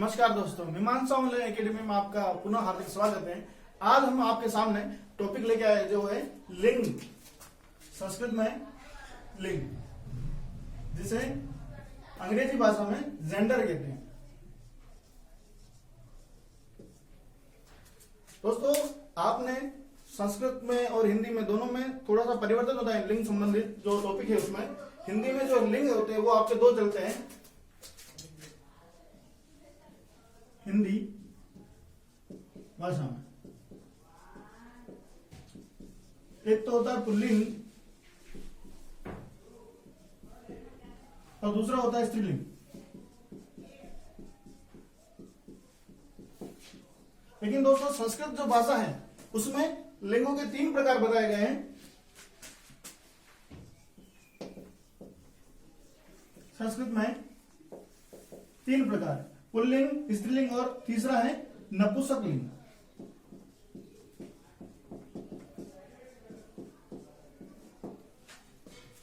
नमस्कार दोस्तों, मीमांसा ऑनलाइन एकेडमी में आपका पुनः हार्दिक स्वागत है। आज हम आपके सामने टॉपिक लेके आए जो है लिंग, संस्कृत में लिंग, जिसे अंग्रेजी भाषा में जेंडर कहते हैं। दोस्तों, आपने संस्कृत में और हिंदी में दोनों में थोड़ा सा परिवर्तन होता है। लिंग संबंधित जो टॉपिक है उसमें हिंदी में जो लिंग होते हैं वो आपके दो चलते हैं हिंदी भाषा में। एक तो होता है पुल्लिंग और दूसरा होता है स्त्रीलिंग। लेकिन दोस्तों, संस्कृत जो भाषा है उसमें लिंगों के तीन प्रकार बताए गए हैं। संस्कृत में तीन प्रकार, पुल्लिंग, स्त्रीलिंग और तीसरा है नपुंसक लिंग।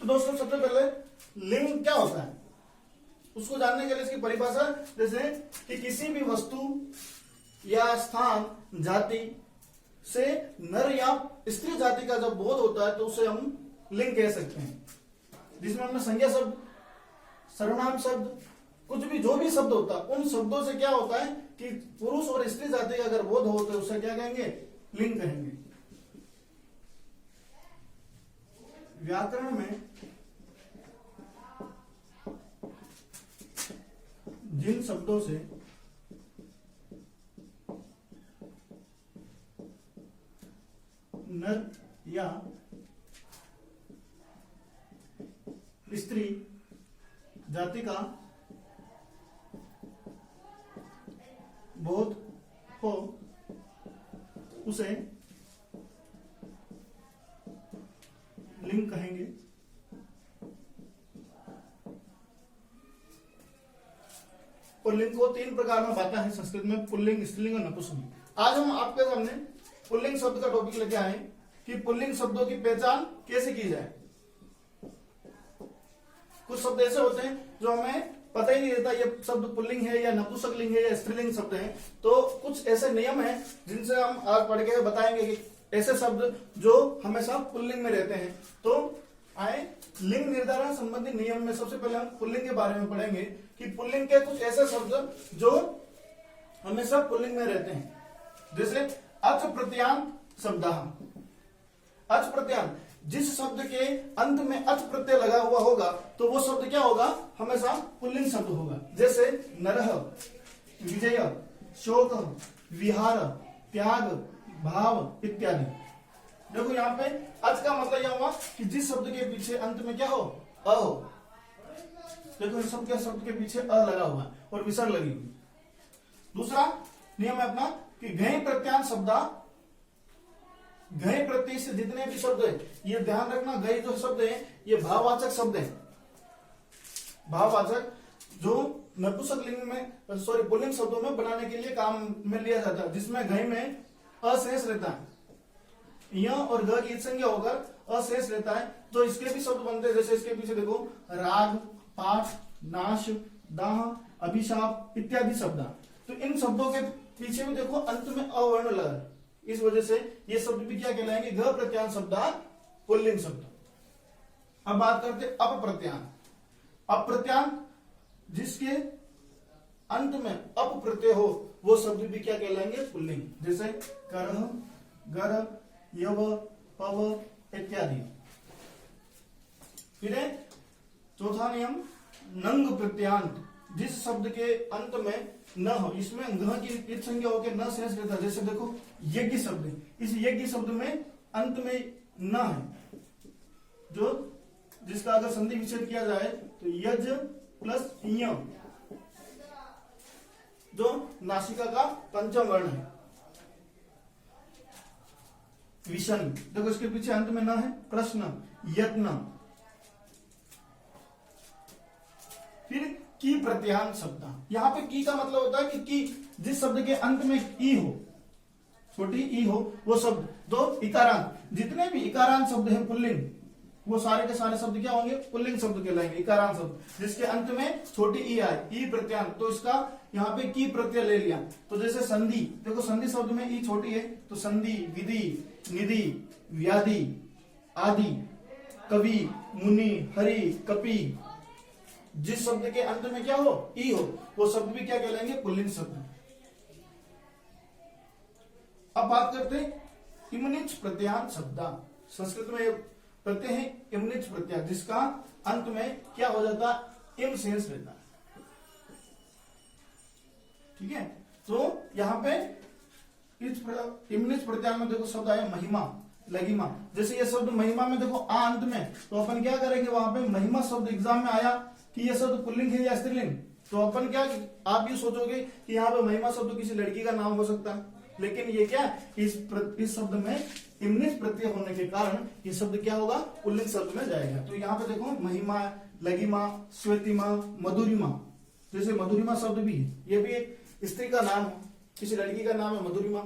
तो दोस्तों, सबसे पहले लिंग क्या होता है उसको जानने के लिए इसकी परिभाषा, जैसे कि किसी भी वस्तु या स्थान, जाति से नर या स्त्री जाति का जब बोध होता है तो उसे हम लिंग कह सकते हैं, जिसमें हमने संज्ञा शब्द, सर्वनाम शब्द, कुछ भी जो भी शब्द होता है उन शब्दों से क्या होता है कि पुरुष और स्त्री जाति का अगर बोध हो तो उसे क्या कहेंगे, लिंग कहेंगे। व्याकरण में जिन शब्दों से नर या स्त्री जाति का बोध हो उसे लिंग कहेंगे। और लिंग को तीन प्रकार में बांटा है संस्कृत में, पुल्लिंग, स्त्रीलिंग और नपुंसकलिंग। आज हम आपके सामने पुल्लिंग शब्द का टॉपिक लेके आए कि पुल्लिंग शब्दों की पहचान कैसे की जाए। कुछ शब्द ऐसे होते हैं जो हमें पता ही नहीं रहता ये शब्द पुल्लिंग है या नपुंसकलिंग है या स्त्रीलिंग शब्द है। तो कुछ ऐसे नियम हैं जिनसे हम आज पढ़ के बताएंगे कि ऐसे शब्द जो हमेशा पुल्लिंग में रहते हैं। तो आए लिंग निर्धारण संबंधी नियम में सबसे पहले हम पुल्लिंग के बारे में पढ़ेंगे कि पुल्लिंग के कुछ ऐसे शब्द जो हमेशा पुल्लिंग में रहते हैं, जैसे अच प्रत्यान शब्द। अच प्रत्यान, जिस शब्द के अंत में अच प्रत्यय लगा हुआ होगा तो वो शब्द क्या होगा, हमेशा पुल्लिंग शब्द होगा। जैसे नरह, विजय, शोक, विहार, त्याग, भाव इत्यादि। देखो यहाँ पे अच का मतलब यह हुआ कि जिस शब्द के पीछे अंत में क्या हो, अ हो। देखो इस शब्द के पीछे अ लगा हुआ और विसर्ग लगी हुई। दूसरा नियम है अपना कि घय प्रत्यान शब्द। घय प्रत्यय से जितने भी शब्द है, ये ध्यान रखना, घय जो शब्द है ये भाववाचक शब्द है। भाववाचक जो नपुंसक लिंग में, पुल्लिंग शब्दों में बनाने के लिए काम में लिया जाता है, जिसमें घय में अशेष रहता है। य और ग की संज्ञा होकर अशेष रहता है। तो इसके भी शब्द बनते हैं, जैसे इसके पीछे देखो राग, पाठ, नाश, दाह, अभिशाप इत्यादि शब्द। तो इन शब्दों के पीछे भी देखो अंत में अवर्ण लगा है, इस वजह से ये शब्द भी क्या कहलाएंगे, घ प्रत्यान शब्द, पुल्लिंग शब्द। अब बात करते अपप्रत्यान। अप्रत्यान, जिसके अंत में अप प्रत्यय हो वो शब्द भी क्या कहलाएंगे, पुल्लिंग। जैसे करह, गर, यव, पव इत्यादि। फिर चौथा नियम नंग प्रत्यांत, जिस शब्द के अंत में न हो, इसमें घ की संज्ञा होकर न शेष रहता है। जैसे देखो यज्ञ शब्द है, इस यज्ञ शब्द में अंत में न है, जो जिसका अगर संधि विच्छेद किया जाए तो यज प्लस य, जो नासिका का पंचम वर्ण है। विषण, देखो इसके पीछे अंत में न है, कृष्ण, यत्न। फिर की प्रत्यान शब्द। यहाँ पे की का मतलब होता है कि जिस शब्द के अंत में ई हो, छोटी ई हो वो शब्द। दो इकारांत, जितने भी इकारांत शब्द हैं पुल्लिंग वो सारे के सारे शब्द क्या होंगे, पुल्लिंग शब्द कहलाएंगे, इकारांत शब्द, जिसके अंत में छोटी ई आए, ई प्रत्यांत, तो इसका यहाँ पे की प्रत्यय ले लिया। तो जैसे संधि, देखो संधि शब्द में ई छोटी है, तो संधि, विधि, निधि, व्याधि, आदि, कवि, मुनि, हरि, कपि, जिस शब्द के अंत में क्या हो, ई हो, वो शब्द भी क्या कहलाएंगे, पुल्लिंग शब्द। अब बात करते हैं इमनिच प्रत्यांत शब्द। संस्कृत में प्रत्यय है इमनिच प्रत्यय, जिसका अंत में क्या हो जाता, इम सेंस रहता है। ठीक है, तो यहां पे इमनिच प्रत्यय में देखो शब्द आया महिमा, लघिमा। जैसे ये शब्द महिमा में देखो आ अंत में, तो अपन क्या करेंगे, वहां पे महिमा शब्द एग्जाम में आया कि ये शब्द पुल्लिंग है या स्त्रीलिंग, तो अपन क्या, आप ये सोचोगे कि यहाँ पे महिमा शब्द किसी लड़की का नाम हो सकता है, लेकिन ये क्या, इस शब्द में इमनिच प्रत्यय होने के कारण ये शब्द क्या होगा, पुल्लिंग शब्द में जाएगा। तो यहाँ पे देखो महिमा, लघिमा, श्वेतिमा, मधुरिमा, जैसे मधुरिमा शब्द भी है, ये भी एक स्त्री का नाम है, किसी लड़की का नाम है मधुरिमा।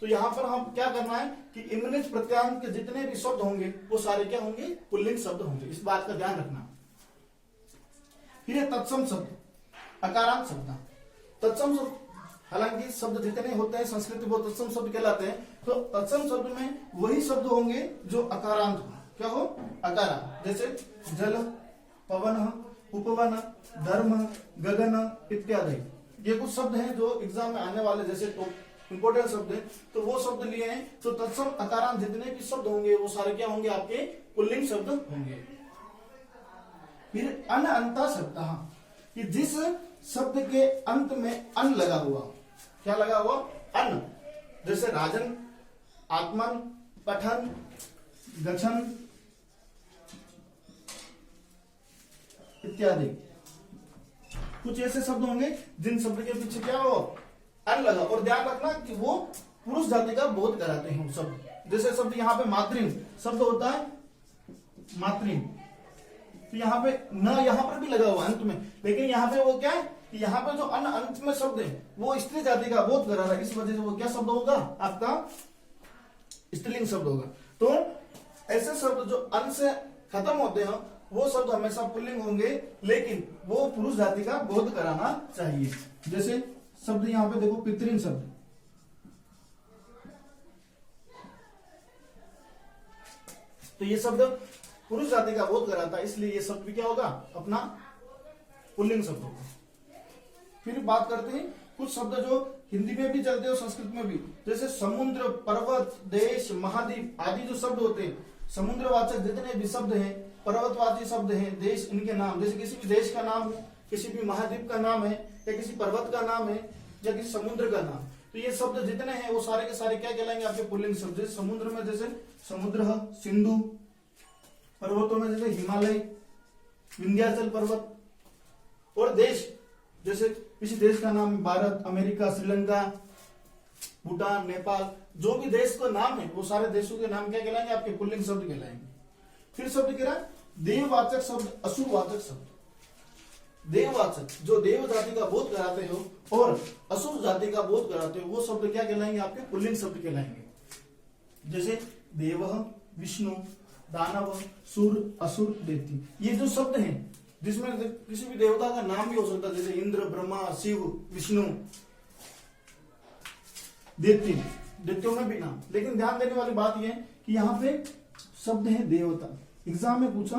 तो यहाँ पर हम क्या करना है कि इमनिच प्रत्यांत के जितने भी शब्द होंगे वो सारे क्या होंगे, पुल्लिंग शब्द होंगे, इस बात का ध्यान रखना। फिर है तत्सम शब्द, अकारांत शब्द। तत्सम शब्द, हालांकि शब्द जितने होते हैं संस्कृत वो तत्सम शब्द कहलाते हैं, तो तत्सम शब्द में वही शब्द होंगे जो अकारांत हो, क्या हो, अकारांत, जैसे जल, पवन, उपवन, धर्म, गगन इत्यादि। ये कुछ शब्द हैं जो एग्जाम में आने वाले, जैसे तो इंपोर्टेंट शब्द है, तो वो शब्द लिए हैं। तो तत्सम अकारांत जितने भी शब्द होंगे वो सारे क्या होंगे, आपके पुल्लिंग शब्द होंगे। फिर अन अंता शब्द, कि जिस शब्द के अंत में अन लगा हुआ, क्या लगा हुआ, अन, जैसे राजन, आत्मन, पठन, गठन इत्यादि। कुछ ऐसे शब्द होंगे जिन शब्द के पीछे क्या हो, अन लगा, और ध्यान रखना कि वो पुरुष जाति का बोध कराते हैं शब्द। जैसे शब्द यहाँ पे मातृन शब्द होता है, मातृन, तो यहाँ पे न यहाँ पर भी लगा हुआ अंत में, लेकिन यहाँ पे वो क्या है कि यहाँ पे जो अन अंत में शब्द है वो स्त्री जाति का बोध करा रहा है, इस वजह से वो क्या शब्द होगा, आपका स्त्रीलिंग शब्द होगा। तो ऐसे शब्द जो अन से खत्म होते हैं वो शब्द हमेशा पुल्लिंग होंगे, लेकिन वो पुरुष जाति का बोध कराना चाहिए। जैसे शब्द यहाँ पे देखो पितृन शब्द, तो ये शब्द पुरुष जाति का बोध कराता है, इसलिए ये शब्द भी क्या होगा, अपना पुल्लिंग शब्द होगा। फिर बात करते हैं कुछ शब्द जो हिंदी में भी चलते हैं और संस्कृत में भी, जैसे समुद्र, पर्वत, देश, महाद्वीप आदि जो शब्द होते हैं, समुद्रवाचक जितने भी शब्द हैं, पर्वतवाची शब्द हैं, देश इनके नाम, जैसे किसी भी देश का नाम है, किसी भी महाद्वीप का नाम है, या किसी पर्वत का नाम है, या किसी समुद्र का नाम, तो ये शब्द जितने हैं वो सारे के सारे क्या कहलाएंगे, आपके पुल्लिंग शब्द। जैसे समुद्र में जैसे समुद्र, सिंधु, पर्वतों में जैसे हिमालय, विंध्याचल पर्वत, और देश जैसे किसी देश का नाम, भारत, अमेरिका, श्रीलंका, भूटान, नेपाल, जो भी देश का नाम है वो सारे देशों के नाम क्या कहलाएंगे, आपके पुल्लिंग शब्द कहलाएंगे। फिर शब्द कह रहा है देववाचक शब्द, असुरवाचक शब्द। देववाचक जो देव जाति का बोध कराते हो और असुर जाति का बोध कराते हो वो शब्द क्या कहलाएंगे, आपके पुल्लिंग शब्द कहलाएंगे। जैसे देव, विष्णु, दानव, सुर, असुर, दैत्य, ये जो शब्द हैं जिसमें किसी भी देवता का नाम भी हो सकता है, जैसे इंद्र, ब्रह्मा, शिव, विष्णु, दैत्य, दैत्यों में भी नाम। लेकिन ध्यान देने वाली बात यह है कि यहाँ पे शब्द है देवता, एग्जाम में पूछा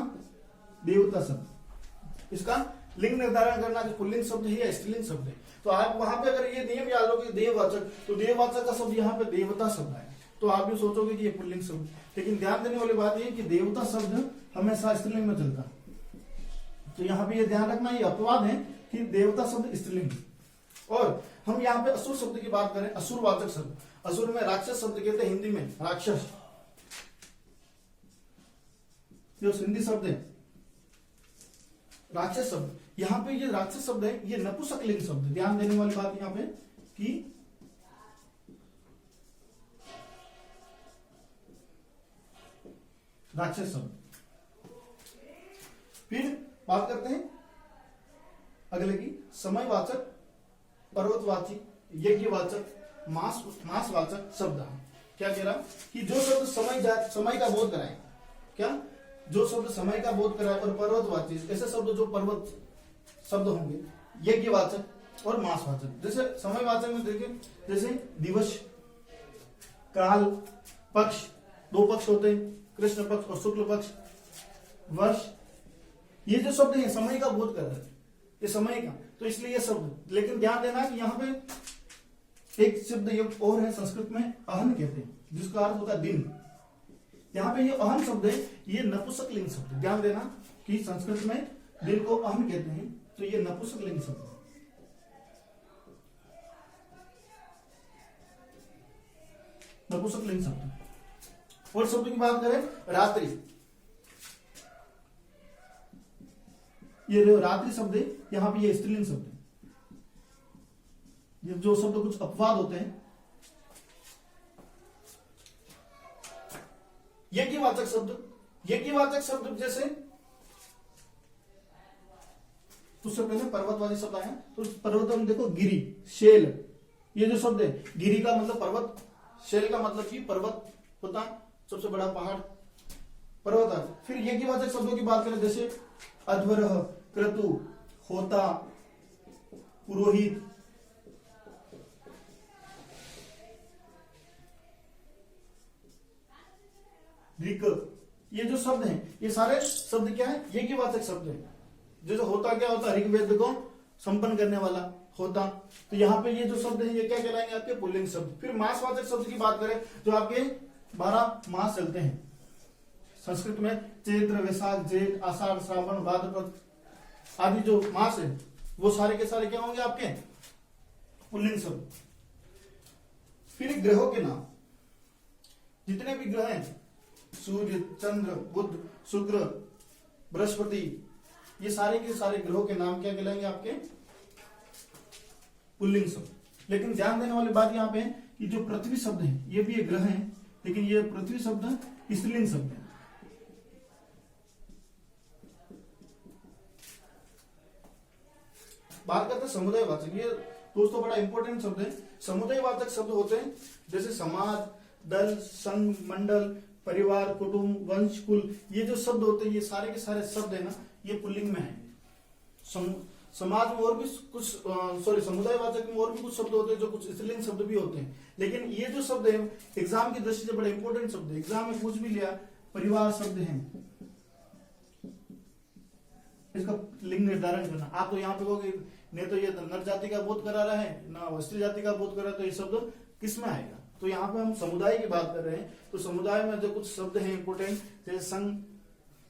देवता शब्द, इसका लिंग निर्धारण करना कि पुल्लिंग शब्द है या स्त्रीलिंग शब्द है। तो आप वहां पे अगर ये नियम याद हो कि देववाचक, तो देववाचक का शब्द यहाँ पे देवता शब्द है, तो आप भी सोचोगे कि ये पुल्लिंग शब्द। लेकिन ध्यान देने वाली बात यह कि देवता शब्द हमेशा स्त्रीलिंग में चलता है, तो यहाँ पे ये ध्यान रखना, ये अपवाद है कि देवता शब्द स्त्रीलिंग। और हम यहाँ पे असुर शब्द की बात करें, असुरवाचक शब्द, असुर में राक्षस शब्द कहते हैं, हिंदी में राक्षस, जो हिंदी शब्द है राक्षस शब्द, यहाँ पे ये राक्षस शब्द है, ये नपुंसकलिंग शब्द। ध्यान देने वाली बात यहाँ पे कि राक्षस शब्द। फिर बात करते हैं अगले की समयवाचक, पर्वतवाची, यज्ञवाचक, मासवाचक शब्द। क्या कह रहा कि जो शब्द समय का बोध कराए, क्या जो शब्द समय का बोध कराए और पर्वतवाची, ऐसे शब्द जो पर्वत शब्द होंगे, यज्ञवाचक और मासवाचक। जैसे समयवाचक में देखिए, जैसे दिवस, काल, पक्ष, दो पक्ष होते हैं, कृष्ण पक्ष और शुक्ल पक्ष, वर्ष, ये जो शब्द है समय का बोध कर रहे हैं, ये समय का, तो इसलिए ये शब्द। लेकिन ध्यान देना कि यहाँ पे एक शब्द युक्त और है, संस्कृत में अहन कहते हैं, जिसका अर्थ होता है दिन। यहाँ पे ये अहन शब्द है, ये नपुंसकलिंग शब्द। ध्यान देना कि संस्कृत में दिन को अहन कहते हैं, तो ये नपुंसकलिंग शब्द है। नपुंसकलिंग शब्द। और शब्द की बात करें, रात्रि, ये रात्रि शब्द है, यहां पे ये स्त्रीलिंग शब्द है। ये जो शब्द कुछ अपवाद होते हैं, यज्ञवाचक शब्द, यज्ञवाचक शब्द जैसे, तो उससे पहले पर्वतवादी शब्द आए, तो पर्वत में देखो गिरी, शेल, ये जो शब्द है, गिरी का मतलब पर्वत, शेल का मतलब कि पर्वत होता, सबसे बड़ा पहाड़, पर्वत है। फिर यज्ञवाचक शब्दों की बात करें, जैसे अध्वरः, क्रतु, होता, पुरोहित, ऋक, ये जो शब्द हैं, ये सारे शब्द क्या है, यज्ञवाचक शब्द है। जैसे होता क्या होता है, ऋग्वेद को संपन्न करने वाला होता, तो यहाँ पे ये जो शब्द है ये क्या कहलाएंगे, आपके पुल्लिंग शब्द। फिर मासवाचक शब्द की बात करें, जो आपके 12 मास चलते हैं संस्कृत में, चैत्र, वैशाख, जेठ, आषाढ़, श्रावण, भाद्रपद आदि जो मास है, वो सारे के सारे क्या होंगे, आपके पुल्लिंग शब्द। फिर ग्रहों के नाम, जितने भी ग्रह हैं, सूर्य, चंद्र, बुध, शुक्र, बृहस्पति, ये सारे के सारे ग्रहों के नाम क्या कहलाएंगे, आपके पुल्लिंग शब्द। लेकिन ध्यान देने वाली बात यहाँ पे है कि जो पृथ्वी शब्द है, ये भी एक ग्रह है, लेकिन ये पृथ्वी शब्द स्त्रीलिंग शब्द है। बात करते हैं समुदायवाचक, ये दोस्तों बड़ा इंपॉर्टेंट शब्द है। समुदायवाचक शब्द होते हैं जैसे समाज, दल, संघ, मंडल, परिवार, कुटुंब, वंश, कुल, ये जो शब्द होते हैं, ये सारे के सारे शब्द है ना, ये पुल्लिंग में है। समाज में और भी कुछ, समुदायवाचक में और भी कुछ शब्द होते हैं जो कुछ स्त्रीलिंग शब्द भी होते हैं। लेकिन ये जो शब्द है एग्जाम की दृष्टि से बड़े इंपॉर्टेंट शब्द है। एग्जाम में पूछ भी लिया, परिवार शब्द है, इसका लिंग निर्धारण करना। आप तो यहाँ पे कहोगे नहीं तो ये नर जाति का बोध करा रहा है ना स्त्री जाति का बोध करा रहा है, तो ये शब्द किस में आएगा। तो यहाँ पे हम समुदाय की बात कर रहे हैं, तो समुदाय में जो कुछ शब्द हैं इंपोर्टेंट, जैसे संघ,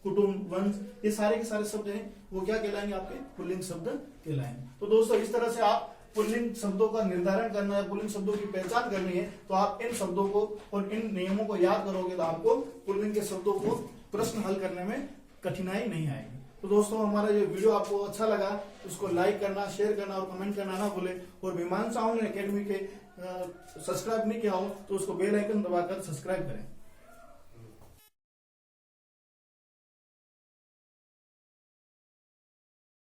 कुटुंब, वंश, ये सारे के सारे शब्द हैं, वो क्या कहलाएंगे, आपके पुल्लिंग शब्द कहलाएंगे। तो दोस्तों इस तरह से आप पुल्लिंग शब्दों का निर्धारण करना है, पुल्लिंग शब्दों की पहचान करनी है, तो आप इन शब्दों को और इन नियमों को याद करोगे तो आपको पुल्लिंग के शब्दों को प्रश्न हल करने में कठिनाई नहीं आएगी। तो दोस्तों हमारा ये वीडियो आपको अच्छा लगा, उसको लाइक करना, शेयर करना और कमेंट करना ना भूले। और मीमांसा ऑनलाइन एकेडमी के सब्सक्राइब नहीं किया हो तो उसको बेल आइकन दबाकर सब्सक्राइब करें।